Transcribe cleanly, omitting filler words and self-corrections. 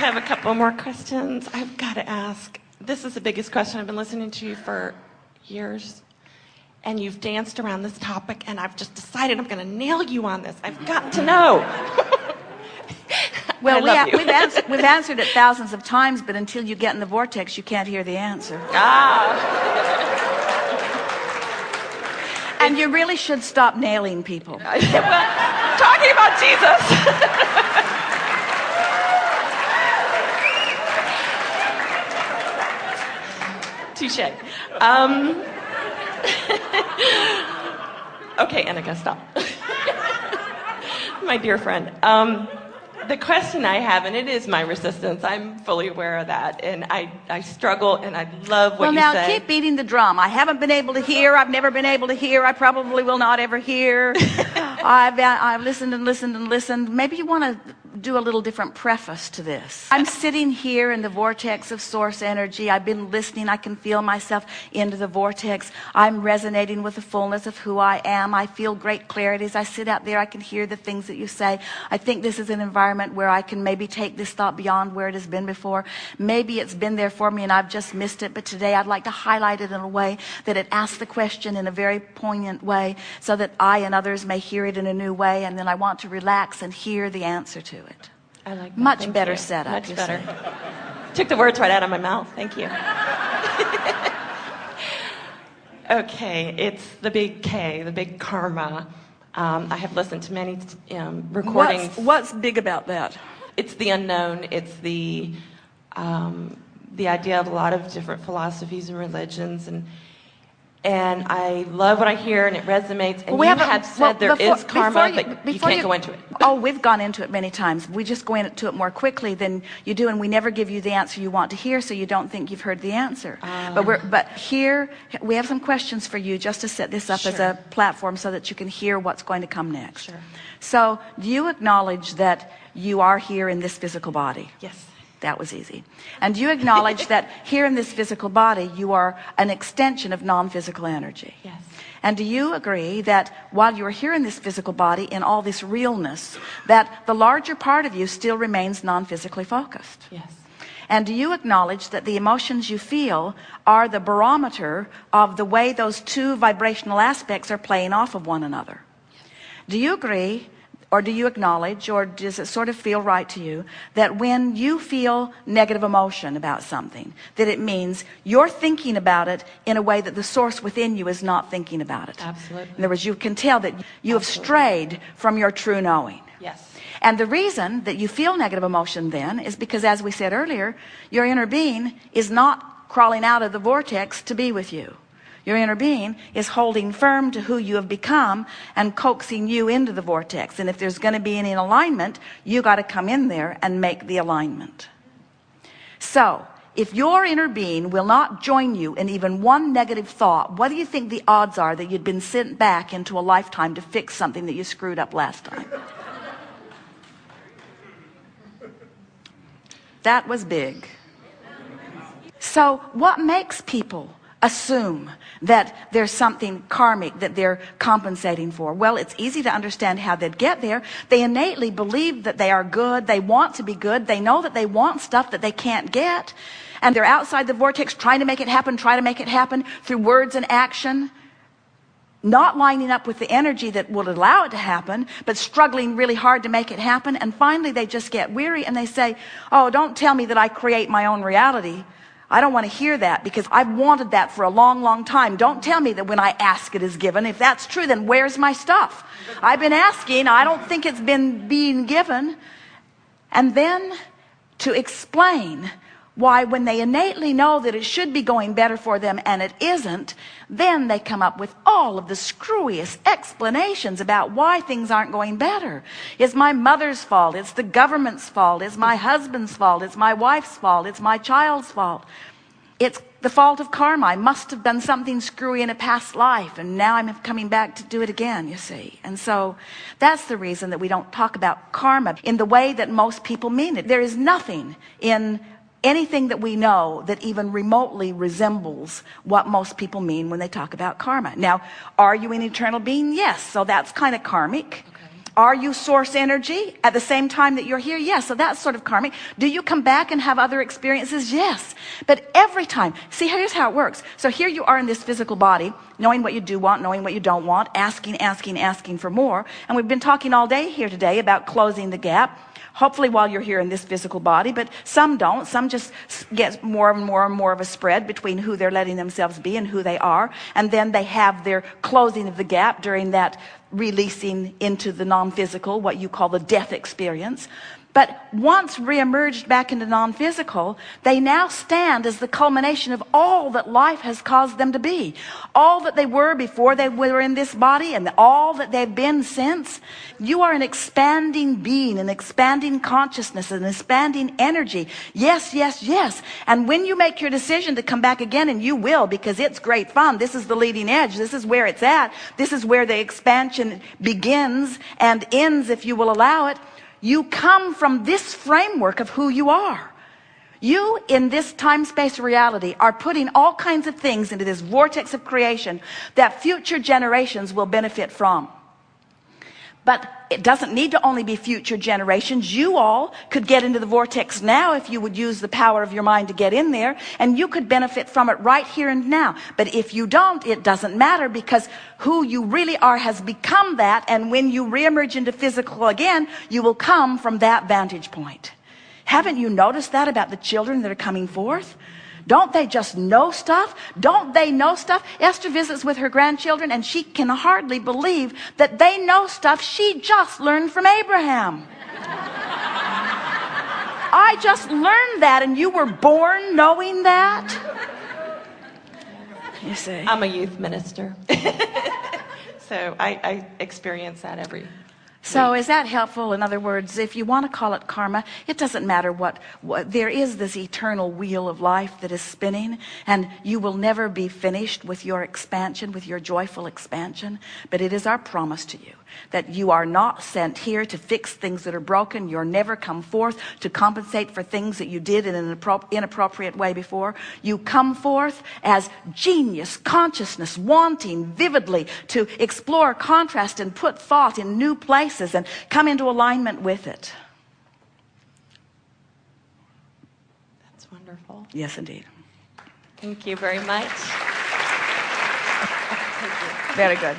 have a couple more questions. I've got to ask. This is the biggest question. I've been listening to you for years, and you've danced around this topic, and I've just decided I'm going to nail you on this. I've got to know. Well, we've answered it thousands of times, but until you get in the vortex, you can't hear the answer. And you really should stop nailing people. Well, talking about Jesus. Touche. Okay, Annika, stop. My dear friend. The question I have, and it is my resistance, I'm fully aware of that, and I struggle, and I love what you say. Well, now, keep beating the drum. I haven't been able to hear, I've never been able to hear, I probably will not ever hear. I've listened and listened and listened. Maybe you want to do a little different preface to this. I'm sitting here in the vortex of source energy. I've been listening. I can feel myself into the vortex. I'm resonating with the fullness of who I am. I feel great clarity as I sit out there. I can hear the things that you say. I think this is an environment where I can maybe take this thought beyond where it has been before. Maybe it's been there for me and I've just missed it, but today I'd like to highlight it in a way that it asks the question in a very poignant way so that I and others may hear it in a new way, and then I want to relax and hear the answer to it. I like that. Much better setup. Much better. Took the words right out of my mouth. Thank you. Okay, it's the big K, the big karma. I have listened to many recordings. What's big about that? It's the unknown. It's the idea of a lot of different philosophies and religions, and I love what I hear, and it resonates. And you have said there is karma, but you can't go into it. Oh, we've gone into it many times. We just go into it more quickly than you do, and we never give you the answer you want to hear, so you don't think you've heard the answer. But here we have some questions for you, just to set this up as a platform so that you can hear what's going to come next. Sure. So, do you acknowledge that you are here in this physical body? Yes. That was easy. And do you acknowledge that here in this physical body, you are an extension of non-physical energy? Yes. And do you agree that while you are here in this physical body, in all this realness, that the larger part of you still remains non-physically focused? Yes. And do you acknowledge that the emotions you feel are the barometer of the way those two vibrational aspects are playing off of one another? Do you agree, or do you acknowledge, or does it sort of feel right to you, that when you feel negative emotion about something, that it means you're thinking about it in a way that the source within you is not thinking about it? Absolutely. In other words, you can tell that you have strayed from your true knowing. Yes. And the reason that you feel negative emotion then is because, as we said earlier, your inner being is not crawling out of the vortex to be with you. Your inner being is holding firm to who you have become and coaxing you into the vortex. And if there's going to be any alignment, you got to come in there and make the alignment. So, if your inner being will not join you in even one negative thought, what do you think the odds are that you'd been sent back into a lifetime to fix something that you screwed up last time? That was big. So, what makes people assume that there's something karmic that they're compensating for? Well, it's easy to understand how they'd get there. They innately believe that they are good. They want to be good. They know that they want stuff that they can't get. And they're outside the vortex trying to make it happen, through words and action, not lining up with the energy that will allow it to happen, but struggling really hard to make it happen. And finally, they just get weary and they say, oh, don't tell me that I create my own reality. I don't want to hear that, because I've wanted that for a long, long time. Don't tell me that when I ask it is given. If that's true, then where's my stuff? I've been asking. I don't think it's been being given. And then to explain why, when they innately know that it should be going better for them and it isn't, then they come up with all of the screwiest explanations about why things aren't going better. It's my mother's fault. It's the government's fault. It's my husband's fault. It's my wife's fault. It's my child's fault. It's the fault of karma. I must have done something screwy in a past life, and now I'm coming back to do it again, you see. And so that's the reason that we don't talk about karma in the way that most people mean it. There is nothing in anything that we know that even remotely resembles what most people mean when they talk about karma. Now, are you an eternal being? Yes. So that's kind of karmic. Are you source energy at the same time that you're here? Yes. So that's sort of karmic. Do you come back and have other experiences? Yes. But every time, see, here's how it works. So here you are in this physical body, knowing what you do want, knowing what you don't want, asking for more. And we've been talking all day here today about closing the gap. Hopefully while you're here in this physical body, but some don't. Some just get more and more and more of a spread between who they're letting themselves be and who they are. And then they have their closing of the gap during that releasing into the non-physical, what you call the death experience. But once re-emerged back into non-physical, they now stand as the culmination of all that life has caused them to be. All that they were before they were in this body and all that they've been since. You are an expanding being, an expanding consciousness, an expanding energy. Yes, yes, yes. And when you make your decision to come back again, and you will, because it's great fun. This is the leading edge. This is where it's at. This is where the expansion begins and ends, if you will allow it. You come from this framework of who you are. You, in this time-space reality, are putting all kinds of things into this vortex of creation that future generations will benefit from. But it doesn't need to only be future generations. You all could get into the vortex now if you would use the power of your mind to get in there, and you could benefit from it right here and now. But if you don't, it doesn't matter, because who you really are has become that, and when you reemerge into physical again, you will come from that vantage point. Haven't you noticed that about the children that are coming forth? Don't they just know stuff? Don't they know stuff? Esther visits with her grandchildren, and she can hardly believe that they know stuff she just learned from Abraham. I just learned that, and you were born knowing that? You see? I'm a youth minister. So I experience that every So is that helpful? In other words, if you want to call it karma, it doesn't matter what there is this eternal wheel of life that is spinning, and you will never be finished with your expansion, with your joyful expansion. But it is our promise to you that you are not sent here to fix things that are broken. You're never come forth to compensate for things that you did in an inappropriate way before. You come forth as genius, consciousness, wanting vividly to explore contrast and put thought in new places and come into alignment with it. That's wonderful. Yes, indeed. Thank you very much. Very good.